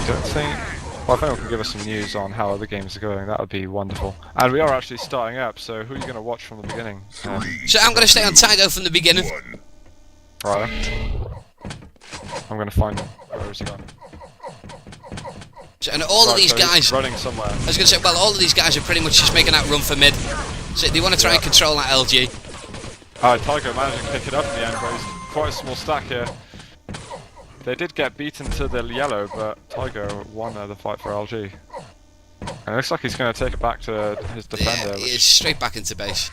Don't think. Well, if anyone can give us some news on how other games are going, that would be wonderful. And we are actually starting up, so who are you going to watch from the beginning? So I'm going to stay on Tygo from the beginning. Right. I'm going to find him. Where is he gone? So, and all of these guys running somewhere. I was going to say, well, all of these guys are pretty much just making that run for mid. So they want to try and control that LG. Tygo managed to pick it up in the end, but he's quite a small stack here. They did get beaten to the yellow, but Tygo won the fight for LG. And it looks like he's going to take it back to his defender. Yeah, he is straight back into base.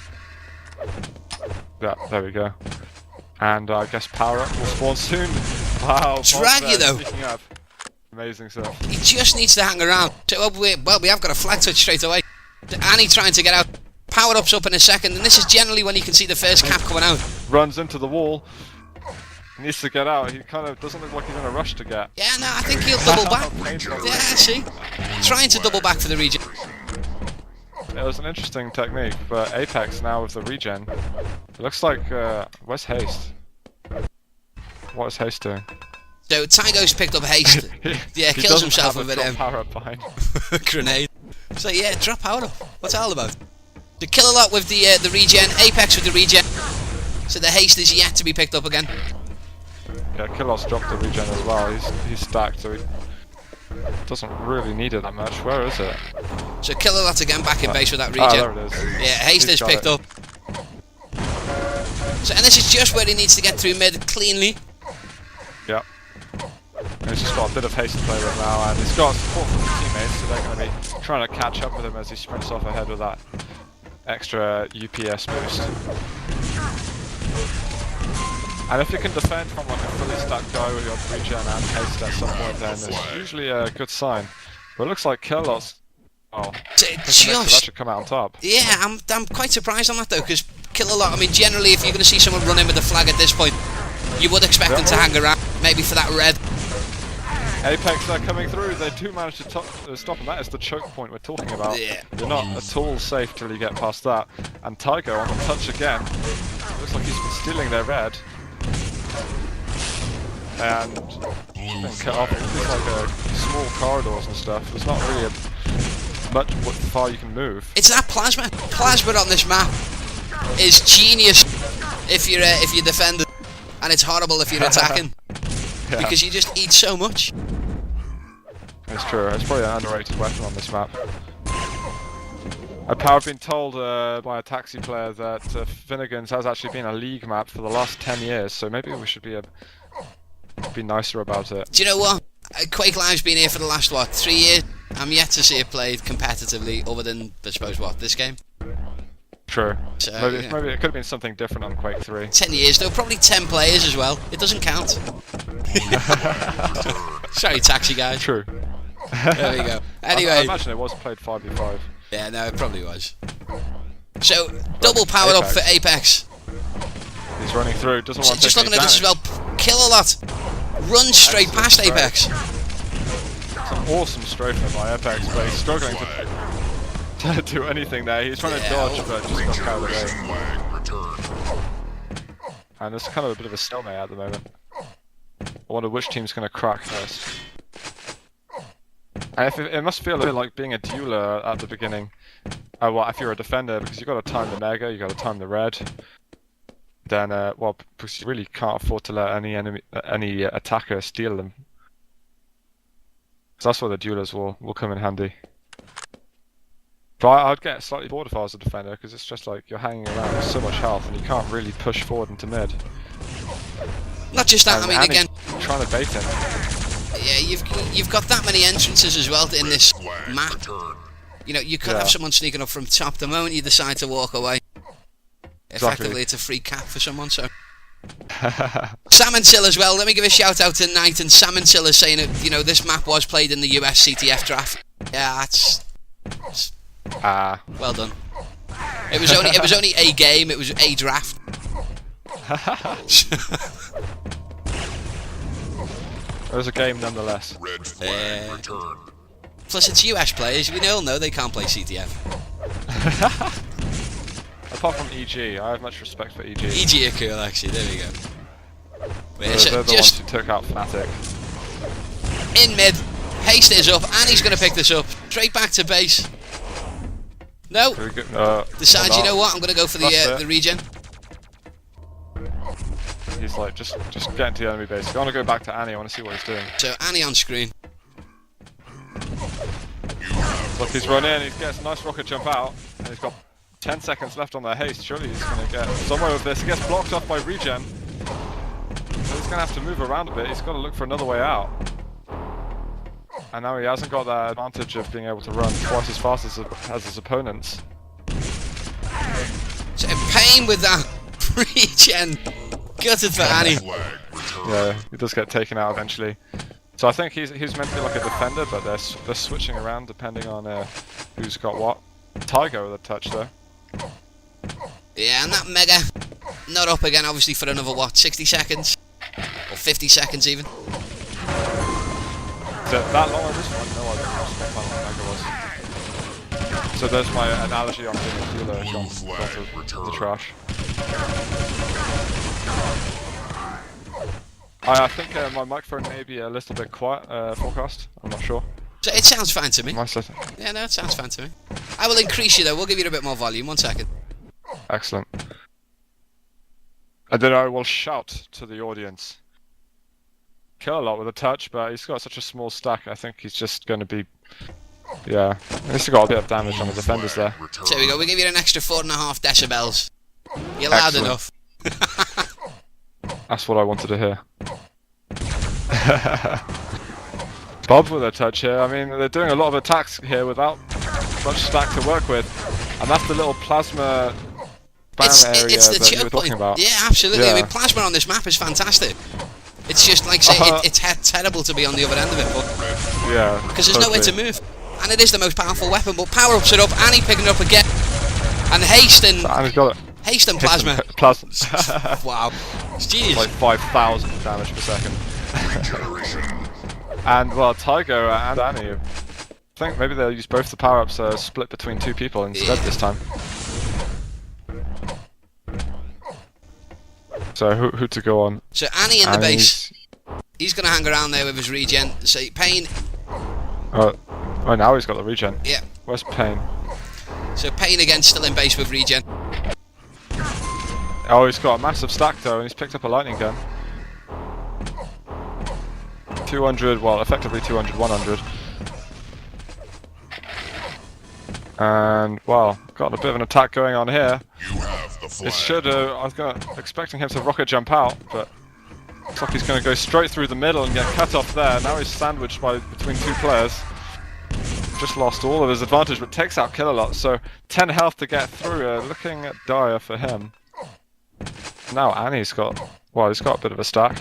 Yeah, there we go. And I guess power up will spawn soon. Wow, drag you though. Speaking of, amazing stuff. He just needs to hang around. Well, we have got a flag touch straight away. Annie trying to get out. Power up's up in a second, and this is generally when you can see the first cap coming out. Runs into the wall. He needs to get out. He kind of doesn't look like he's in a rush to get. Yeah, no, I think he'll double back. Yeah, see? Trying to double back for the regen. It was an interesting technique, but Apex now with the regen. It looks like, where's Haste? What is Haste doing? So Tygo's picked up Haste. Yeah, he kills himself with a it. power up behind. Grenade. So yeah, drop power up. What's it all about? To kill a lot with the regen. Apex with the regen. So the Haste is yet to be picked up again. Yeah, Killos dropped the regen as well. He's stacked, so he doesn't really need it that much. Where is it? So Killalot again back in base with that regen. Oh, there it is. Yeah, Haste is picked up. So, and this is just where he needs to get through mid cleanly. Yep. And he's just got a bit of haste to play with now, and he's got support from his teammates, so they're going to be trying to catch up with him as he sprints off ahead with that extra UPS boost. And if you can defend from like a fully stacked guy with your regen and haste at some point, then it's usually a good sign. But it looks like Killos. Oh, that should come out on top. Yeah, I'm quite surprised on that though, because Killalot, I mean, generally if you're going to see someone run in with a flag at this point, you would expect them to hang around, maybe for that red. Apex are coming through, they do manage to stop him. That is the choke point we're talking about. Yeah. You're not at all safe till you get past that. And Tygo on the touch again. Looks like he's been stealing their red. And been cut off. It's like small corridors and stuff. There's not really much far you can move. It's that plasma. Plasma on this map is genius if you're defending, and it's horrible if you're attacking. Yeah. Because you just eat so much. It's true. It's probably an underrated weapon on this map. I've been told by a taxi player that Finnegans has actually been a league map for the last 10 years, so maybe we should be nicer about it. Do you know what? Quake Live's been here for the last, 3 years? I'm yet to see it played competitively other than, I suppose, this game? True. So, maybe it could have been something different on Quake 3. 10 years though, probably 10 players as well. It doesn't count. Sorry, taxi guys. True. There we go. Anyway. I imagine it was played 5v5. Yeah, no, it probably was. So, double power up for Apex. He's running through, doesn't want to just looking at this as well, Killalot. Run straight past Apex. It's an awesome strafing by Apex, but he's struggling to do anything there. He's trying to dodge, but just got carried away. And there's kind of a bit of a stalemate at the moment. I wonder which team's going to crack first. And it must feel a bit like being a dueler at the beginning. Well, if you're a defender, because you've got to time the mega, you've got to time the red. Then, because you really can't afford to let any attacker steal them. So that's where the duelers will come in handy. But I'd get slightly bored if I was a defender, because it's just like you're hanging around with so much health and you can't really push forward into mid. Not just that, and I mean, again, trying to bait him. Yeah, you've got that many entrances as well in this map. You know, you could have someone sneaking up from top the moment you decide to walk away. Effectively, it's a free cap for someone, so... Sam and Sill as well, let me give a shout out to Knight, and Sam and Sill is saying that, you know, this map was played in the US CTF draft. Yeah, that's well done. It was only a game, it was a draft. It was a game nonetheless. Plus it's US players, we all know they can't play CTF. Apart from EG, I have much respect for EG. EG are cool actually, there we go. They're the ones who took out Fnatic. In mid, Haste is up, and he's going to pick this up. Straight back to base. No. Decides, you know what? I'm going to go for the regen. He's like, just get into the enemy base. I want to go back to Annie. I want to see what he's doing. So Annie on screen. Look, he's run in. He gets a nice rocket jump out, and he's got 10 seconds left on their haste. Surely he's going to get somewhere with this. He gets blocked off by regen. So he's going to have to move around a bit. He's got to look for another way out. And now he hasn't got that advantage of being able to run twice as fast as his opponents. So Pain with that regen. Gutted for Annie. Yeah, he does get taken out eventually. So I think he's meant to be like a defender, but they're switching around depending on who's got what. Tiger with a touch though. Yeah, and that Mega not up again, obviously, for another, what, 60 seconds? Or 50 seconds even? Is it that long on this one? No idea how long Mega was. So there's my analogy on being a healer gone to the trash. I think my microphone may be a little bit quiet, forecast. I'm not sure. So it sounds fine to me. Nice. Yeah, no, it sounds fine to me. I will increase you though, we'll give you a bit more volume, 1 second. Excellent. And then I will shout to the audience. Kill a lot with a touch, but he's got such a small stack, I think he's just going to be... Yeah, he's got a bit of damage on the defenders there. So there we go, we give you an extra 4.5 decibels. You're loud enough. That's what I wanted to hear. Bob with a touch here. I mean, they're doing a lot of attacks here without much stack to work with. And that's the little plasma spam area that you were talking about. Yeah, absolutely. Yeah. I mean, plasma on this map is fantastic. It's just like, say, it's terrible to be on the other end of it, but... Yeah, because there's nowhere to move. And it is the most powerful weapon, but power-ups it up, Annie picking it up again. And Haste and... Annie's got it. Haste and plasma. Wow. Jeez. Like 5,000 damage per second. And, well, Tiger and Annie, I think maybe they'll use both the power-ups split between 2 people instead this time. So who to go on? So Annie in the base. He's going to hang around there with his regen. So Pain... Oh, now he's got the regen. Yeah. Where's Pain? So Pain again, still in base with regen. Oh, he's got a massive stack though, and he's picked up a lightning gun. 200, well, effectively 200, 100. And, well, got a bit of an attack going on here. It should I was expecting him to rocket jump out, but looks like he's going to go straight through the middle and get cut off there. Now he's sandwiched between 2 players. Just lost all of his advantage, but takes out Kill-A-Lot, so 10 health to get through. Looking at dire for him. Now Annie's got, well, he's got a bit of a stack.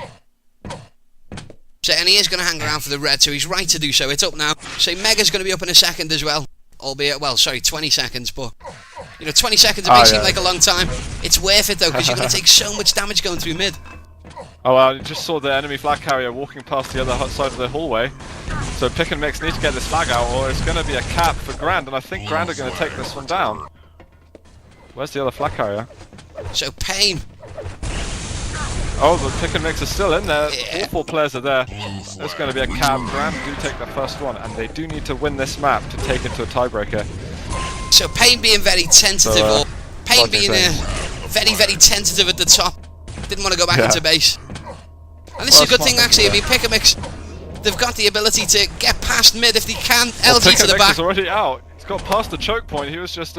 So Annie is going to hang around for the red, so he's right to do so. It's up now. So Mega's going to be up in a second as well. Albeit, well, sorry, 20 seconds, but... You know, 20 seconds may seem like a long time. It's worth it though, because you're going to take so much damage going through mid. Oh, I just saw the enemy flag carrier walking past the other side of the hallway. So Pick and Mix need to get this flag out, or it's going to be a cap for Grand, and I think Grand are going to take this one down. Where's the other flag carrier? So Pain. Oh, the Pick and Mix are still in there. Yeah. All 4 players are there. There's going to be a cap. Grand do take the first one, and they do need to win this map to take it to a tiebreaker. So Pain being very tentative, or Pain being very, very tentative at the top. Didn't want to go back into base. And this is a good thing actually. I mean, Pick and Mix, they've got the ability to get past mid if they can. LG to the back. Is already out. He's got past the choke point. He was just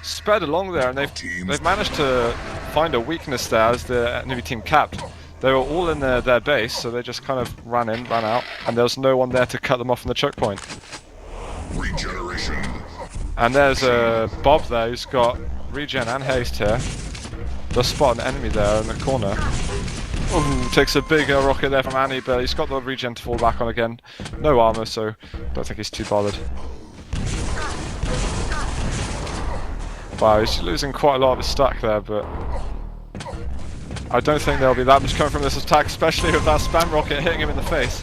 sped along there, and they've managed to find a weakness there as the enemy team capped. They were all in their base, so they just kind of ran out, and there was no one there to cut them off from the choke point. Regeneration. And there's Bob there who's got regen and haste here. Just spot an enemy there in the corner. Ooh, takes a big rocket there from Annie, but he's got the regen to fall back on again. No armor, so don't think he's too bothered. Wow, he's losing quite a lot of his stack there, but I don't think there'll be that much coming from this attack, especially with that spam rocket hitting him in the face.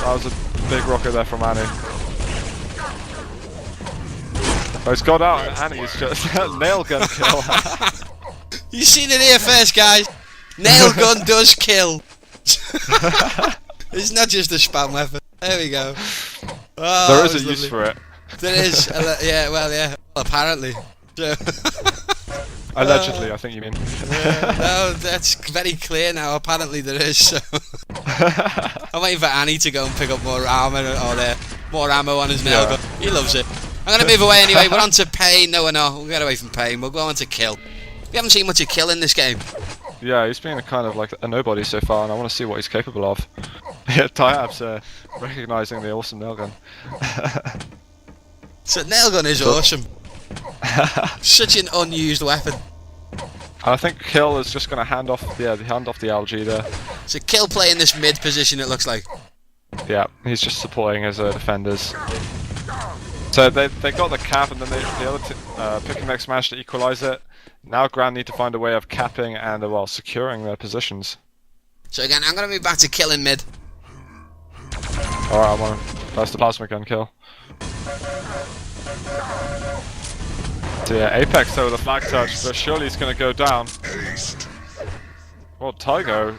That was a big rocket there from Annie. Oh, he's got out, and Annie's just nail gun kill. You seen it here first, guys. Nail gun does kill. It's not just a spam weapon. There we go. Oh, There is that a was use lovely. for it. There is. Yeah, well, yeah. Well, apparently. So Allegedly, I think you mean. no, that's very clear now. Apparently there is. So. I'm waiting for Annie to go and pick up more armor or more ammo on his nailgun. He loves it. I'm gonna move away anyway. We're on to Pain. No, we're not. We'll get away from Pain. We'll go on to Kill. We haven't seen much of Kill in this game. Yeah, he's been a kind of like a nobody so far, and I want to see what he's capable of. Yeah, Diab's recognizing the awesome nailgun. So nailgun is awesome. Such an unused weapon. I think Kill is just going to hand off the LG there. So Kill playing this mid position, it looks like. Yeah, he's just supporting his defenders. So they got the cap, and then the other pnmix managed to equalize it. Now Grand need to find a way of capping and well securing their positions. So again, I'm going to move back to Kill in mid. Alright, that's the plasma gun Kill. So yeah, Apex though with a flag touch, but surely he's going to go down. Well, Tygo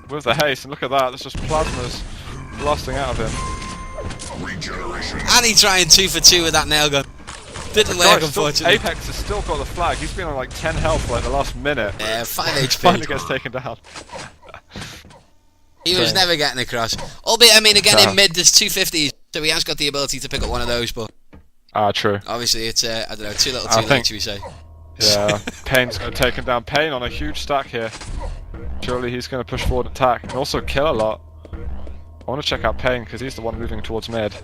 with the haste, and look at that, there's just plasmas blasting out of him. Regeneration. And he trying 2 for 2 with that nailgun. Didn't work, unfortunately. Apex has still got the flag, he's been on like 10 health for like the last minute. Yeah, 5 HP. Finally gets taken down. He was never getting across. Albeit, I mean, again, in mid there's 250s, so he has got the ability to pick up one of those, but... True. Obviously, it's, I don't know, too little too late, should we say. Yeah, Payne's going to take him down. Payne on a huge stack here. Surely he's going to push forward attack, and also kill a lot. I want to check out Payne, because he's the one moving towards mid.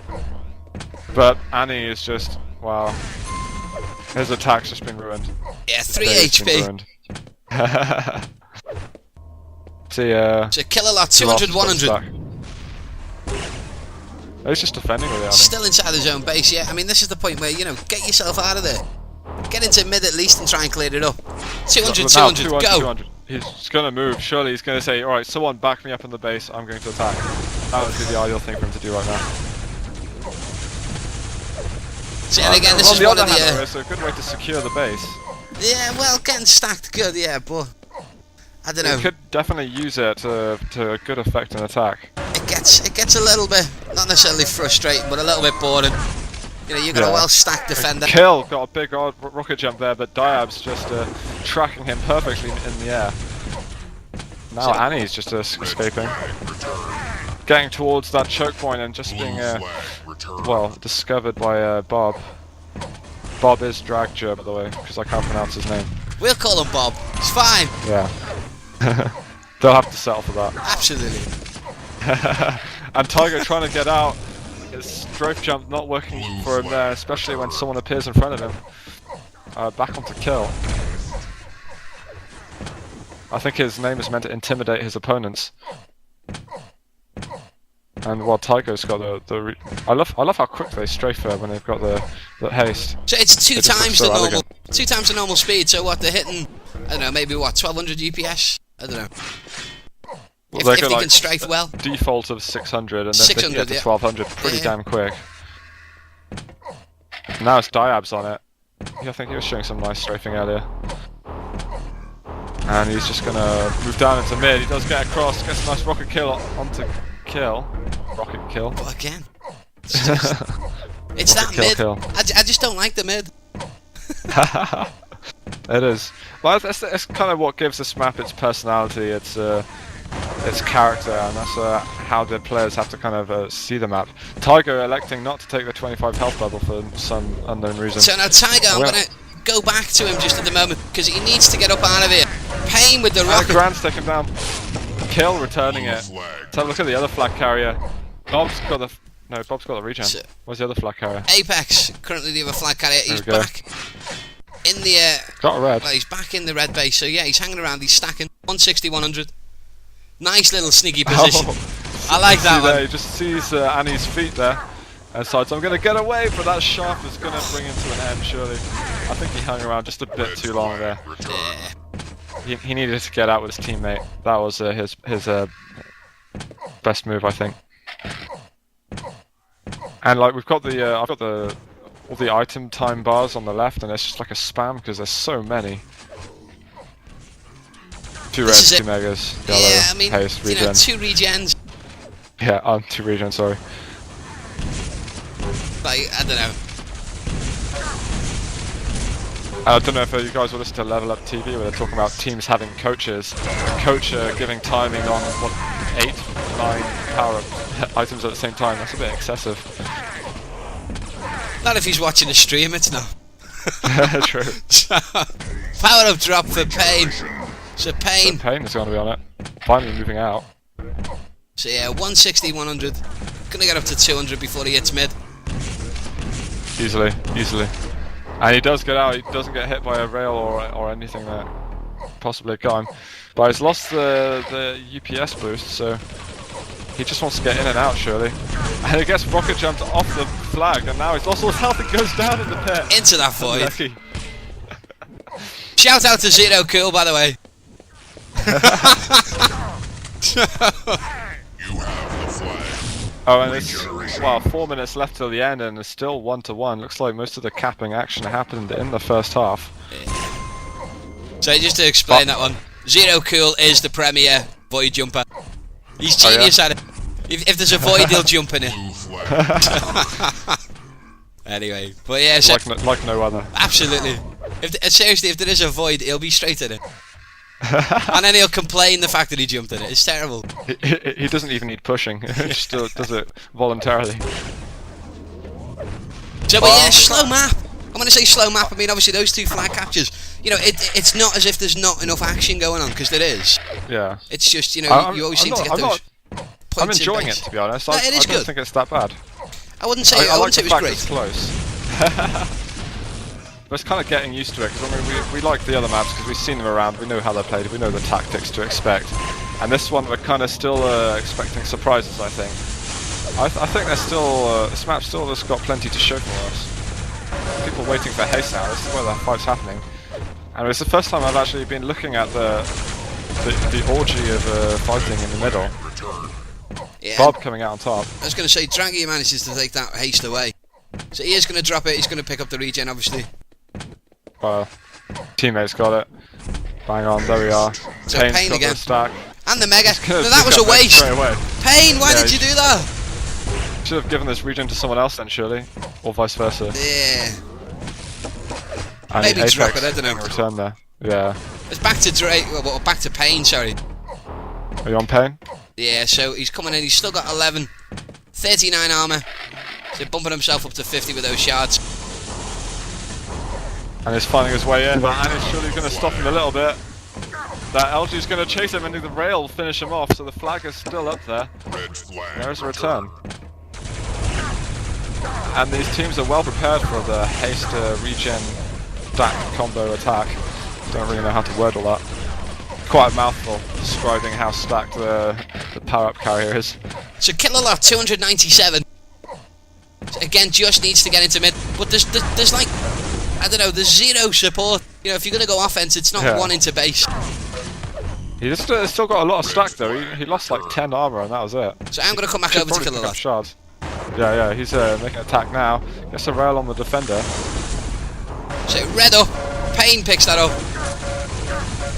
But Annie is just... wow. His attack's just been ruined. Yeah, 3 HP. So kill a lot, 200, 100. He's just defending with it. Still inside his own base, yeah. I mean, this is the point where, you know, get yourself out of there. Get into mid at least and try and clear it up. 200, 200, go! 200. He's going to move. Surely he's going to say, alright, someone back me up in the base, I'm going to attack. That would be the ideal thing for him to do right now. So, and again, this is one of the... it's a good way to secure the base. Yeah, well, getting stacked good, yeah, but... I don't know. You could definitely use it to good effect in attack. It gets a little bit, not necessarily frustrating, but a little bit boring. You know, you've got a well-stacked defender. Kill got a big odd rocket jump there, but Diab's just tracking him perfectly in the air. Now Annie's just escaping. Getting towards that choke point and just being, well, discovered by Bob. Bob is Dragger, by the way, because I can't pronounce his name. We'll call him Bob. It's fine. Yeah. They'll have to settle for that. Absolutely. And Tiger trying to get out. His strafe jump not working for him there, especially when someone appears in front of him. Back onto Kill. I think his name is meant to intimidate his opponents. And while Tygo's got I love how quick they strafe her when they've got the haste. So it's two times the normal speed. So what, they're hitting, I don't know, maybe what, 1200 UPS? I don't know. Well, if they can strafe well. Default of 600 and then 600, they get to 1200 pretty damn quick. Now it's Diab's on it. Yeah, I think he was showing some nice strafing earlier. And he's just gonna move down into mid. He does get across, gets a nice rocket kill onto Kill. Rocket kill. But again, it's that mid. I just don't like the mid. It is. Well, it's kind of what gives this map its personality, its character, and that's how the players have to kind of see the map. Tiger electing not to take the 25 health bubble for some unknown reason. So now Tiger, I'm gonna go back to him just at the moment because he needs to get up out of here. Pain with the rocket. Grant's taken down. Kill returning it. So look at the other flag carrier. Bob's got the regen. So, where's the other flag carrier? Apex, currently the other flag carrier. He's back in the got a red. Well, he's back in the red base. So yeah, he's hanging around. He's stacking 160, 100. Nice little sneaky position. I like that one. He just sees Annie's feet there and decides, I'm going to get away, but that shaft is going to bring him to an end, surely. I think he hung around just a bit too long there. Yeah. He needed to get out with his teammate. That was his best move, I think. And like we've got I've got all the item time bars on the left, and it's just like a spam because there's so many. 2 reds, 2 megas, yellow, yeah, I mean, haste, regen. 2 regens. Yeah, anti-regen, sorry. Like, I don't know. I don't know if you guys will listen to Level Up TV where they're talking about teams having coaches. A coach giving timing on, what, 8, 9 power-up items at the same time. That's a bit excessive. Not if he's watching a stream, it's not. True. Power-up drop for Pain. So Pain. Pain is going to be on it. Finally moving out. So yeah, 160, 100. Gonna get up to 200 before he hits mid. Easily, easily. And he does get out, he doesn't get hit by a rail or anything that possibly got him. But he's lost the UPS boost, so he just wants to get in and out, surely. And he gets rocket jumped off the flag, and now he's lost all his health and goes down in the pit. Into that void. Lucky. Shout out to Zero Cool, by the way. You have the flag. Oh, and it's, well, 4 minutes left till the end, and it's still 1-1. Looks like most of the capping action happened in the first half. So just to explain that one, Zero Cool is the premier void jumper. He's genius at it. If there's a void, he'll jump in it. Blue flag. Anyway, but yeah, so Like no other. absolutely. Seriously, if there is a void, he'll be straight in it. And then he'll complain the fact that he jumped in it. It's terrible. He doesn't even need pushing. He just does it voluntarily. So, but yeah, slow map. I'm going to say slow map. I mean, obviously those 2 flag captures. You know, it's not as if there's not enough action going on, because there is. Yeah. It's just, you know, you always seem to get those points I'm enjoying in it, base. to be honest. No, I it is don't good. think it's that bad. I wouldn't say, I like wouldn't say the it fact was it's great. close. But it's kind of getting used to it, because I mean, we like the other maps because we've seen them around, we know how they're played, we know the tactics to expect. And this one we're kind of still expecting surprises, I think. I think there's still, this map still has got plenty to show for us. People waiting for haste now, this is where the fight's happening. And it's the first time I've actually been looking at the orgy of fighting in the middle. Yeah. Bob coming out on top. I was going to say, Draggy manages to take that haste away. So he is going to drop it, he's going to pick up the regen, obviously. Teammates got it. Bang on, there we are. So Pain's Pain got again. the stack. And the Mega. Gonna No, that was pick a up Mega waste. straight away. Pain, why Yeah, did you do that? Should have given this regen to someone else then, surely. Or vice versa. Yeah. And Maybe Apex drop it, I don't know. in return there. Yeah. It's back to back to Pain, sorry. Are you on Pain? Yeah, so he's coming in, he's still got 11. 39 armour. So bumping himself up to 50 with those shards. And he's finding his way in, and he's surely going to stop him a little bit. That LG's going to chase him into the rail, will finish him off, so the flag is still up there. Red flag. There's a return. And these teams are well prepared for the haste regen stack combo attack. Don't really know how to word all that. Quite a mouthful describing how stacked the power-up carrier is. So Killalot 297. So again, just needs to get into mid. But there's like, I don't know, there's zero support. You know, if you're going to go offense, it's not one into base. He's still got a lot of stack though. He lost like 10 armor and that was it. So I'm going to come back Should over to probably pick up Killalot. shards. Yeah, he's making an attack now. Gets a rail on the defender. So red up. Pain picks that up.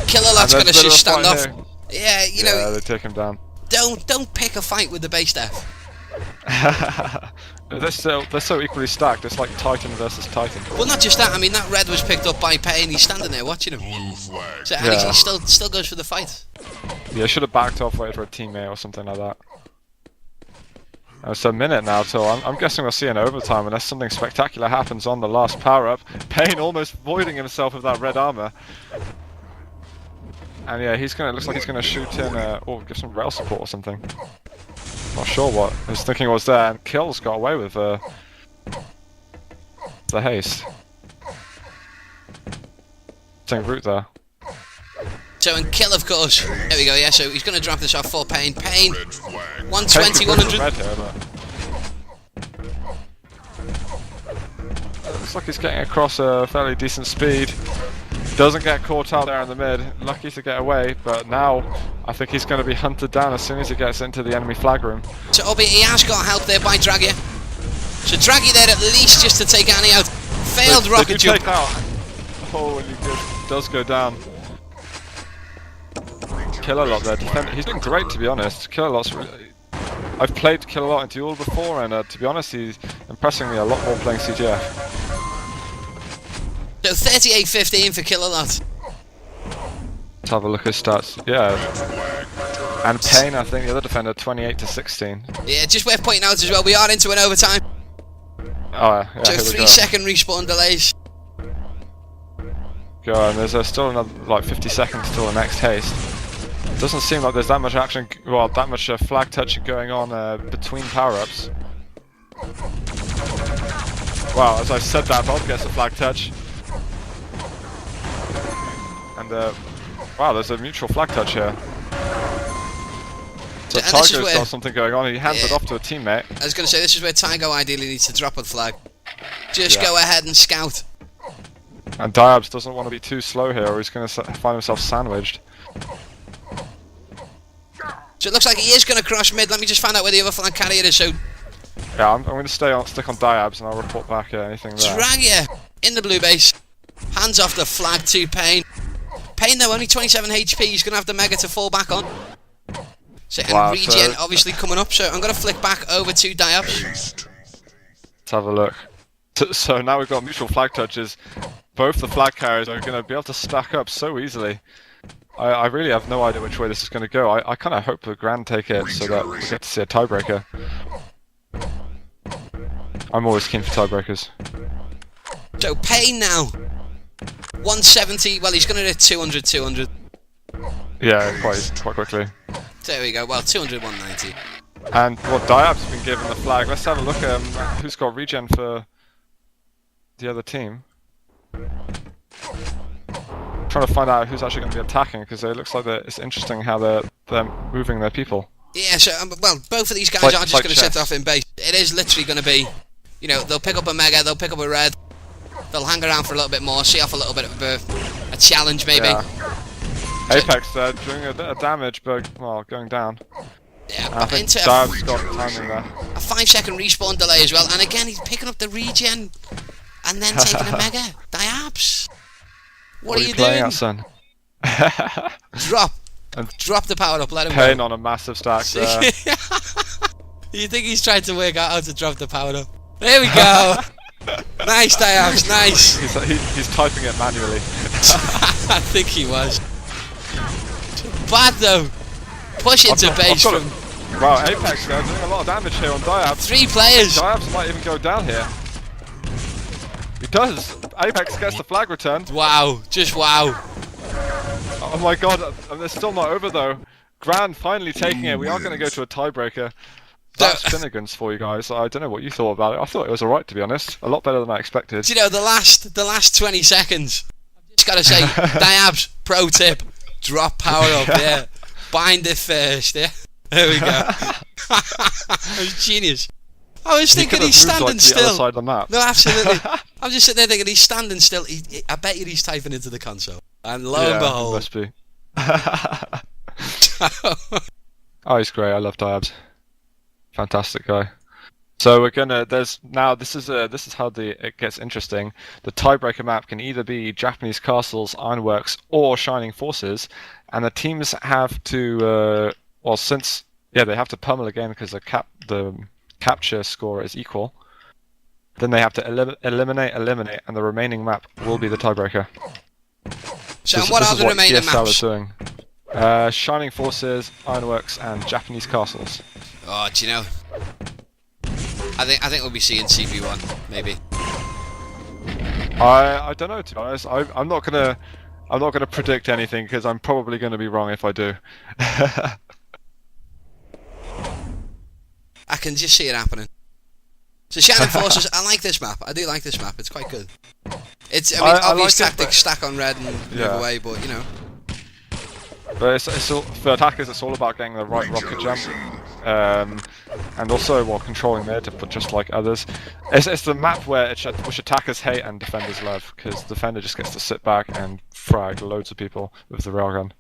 Killalot's going to just stand off. Yeah, you know, they take him down. don't pick a fight with the base def. They're so equally stacked. It's like Titan versus Titan. Well, not just that. I mean, that red was picked up by Pain. He's standing there watching him. Blue flag. So and he still goes for the fight. Yeah, should have backed off, waited for a teammate or something like that. It's a minute now till I'm guessing we'll see an overtime unless something spectacular happens on the last power-up. Pain almost voiding himself with that red armor. And yeah, looks like he's gonna shoot in or give some rail support or something. Not sure what. I was thinking it was there, and Kills got away with the haste. Same route there. So and Kill, of course. There we go. Yeah. So he's going to drop this off for Pain. Pain. Red flag. 120, 100. Red here, but looks like he's getting across a fairly decent speed. Doesn't get caught out there in the mid. Lucky to get away, but now I think he's going to be hunted down as soon as he gets into the enemy flag room. So albeit he has got help there by Draggy. So Draggy there at least just to take Annie out. Failed They rocket do jump. take out. Oh, and he does go down. Killalot there. He's doing great, to be honest. Killalot's really I've played Killalot in duel before, and to be honest, he's impressing me a lot more playing CTF. So 38-15 for Killalot. Let's have a look at his stats. Yeah. And Payne, I think the other defender, 28-16. Yeah, just worth pointing out as well, we are into an overtime. Oh, yeah, So here we 3 go. second respawn delays. Go on, there's still another, like 50 seconds till the next haste. Doesn't seem like there's that much action, well, that much flag touching going on between power-ups. Wow, as I said that, Bob gets a flag touch. And wow, there's a mutual flag touch here. So And this is Tygo's where- got something going on, he hands it Yeah. off to a teammate. I was going to say, this is where Tygo ideally needs to drop a flag. Just Yeah. go ahead and scout. And Diabs doesn't want to be too slow here or he's going to find himself sandwiched. So it looks like he is going to cross mid. Let me just find out where the other flag carrier is. So Yeah, I'm going to stick on Diabs and I'll report back anything there. Dragia in the blue base. Hands off the flag to Payne. Payne though, only 27 HP. He's going to have the Mega to fall back on. So, and Wow, regen so- obviously coming up. So I'm going to flick back over to Diabs. Let's have a look. So now we've got mutual flag touches. Both the flag carriers are going to be able to stack up so easily. I really have no idea which way this is going to go. I kind of hope the Grand take it so that we get to see a tiebreaker. I'm always keen for tiebreakers. So Payne now. 170. Well, he's going to do 200, 200. Yeah, quite quickly. There we go. Well, 200, 190. And what Diab's been given the flag. Let's have a look at who's got regen for the other team. Trying to find out who's actually going to be attacking because it looks like it's interesting how they're moving their people. Yeah, so, well, both of these guys Like- are just like going to set chess. off in base. It is literally going to be, you know, they'll pick up a Mega, they'll pick up a Red, they'll hang around for a little bit more, see off a little bit of a challenge maybe. Yeah. Apex there doing a bit of damage, but well, going down. Yeah, And I but think into Diab's got timing there. a 5-second respawn delay as well, and again he's picking up the regen, and then taking a Mega. Diabs! What are you playing doing? at, son? Drop the power up, let him Payne go. on a massive stack there. You think he's trying to work out how to drop the power up? There we go! Nice, Diabs, nice! He's typing it manually. I think he was. Bad though. Push into base I've got from Wow, Apex doing a lot of damage here on Diabs. 3 players. Diabs might even go down here. He does. Apex gets the flag returned. Wow, just wow. Oh my god, and they're still not over though. Grand finally taking it. We are going to go to a tiebreaker. That's finnegans for you guys. I don't know what you thought about it. I thought it was alright, to be honest. A lot better than I expected. Do you know the last 20 seconons? I've just got to say, Diabs, pro tip, drop power up. Yeah, bind it first. Yeah, there we go. That was genius. I was thinking he's standing to the other still. side of the map. No, absolutely. I'm just sitting there thinking he's standing still. I bet you he's typing into the console. And lo and Yeah, behold. must be. Oh, he's great. I love Diabs. Fantastic guy. So we're gonna. This is how it gets interesting. The tiebreaker map can either be Japanese Castles, Ironworks, or Shining Forces, and the teams have to. They have to pummel again because the capture score is equal. Then they have to eliminate, and the remaining map will be the tiebreaker. So what are the remaining ESL maps? is doing. Shining Forces, Ironworks, and Japanese Castles. Oh, do you know? I think we'll be seeing CB1 maybe. I don't know, to be honest. I'm not gonna predict anything because I'm probably gonna be wrong if I do. I can just see it happening. So Shining Forces, I like this map. I do like this map. It's quite good. It's I obvious like it, tactics, stack on red and move away, but you know. But it's all, for attackers, it's all about getting the right rocket jump, and also while controlling mid, but just like others. It's the map which attackers hate and defenders love, because defender just gets to sit back and frag loads of people with the railgun.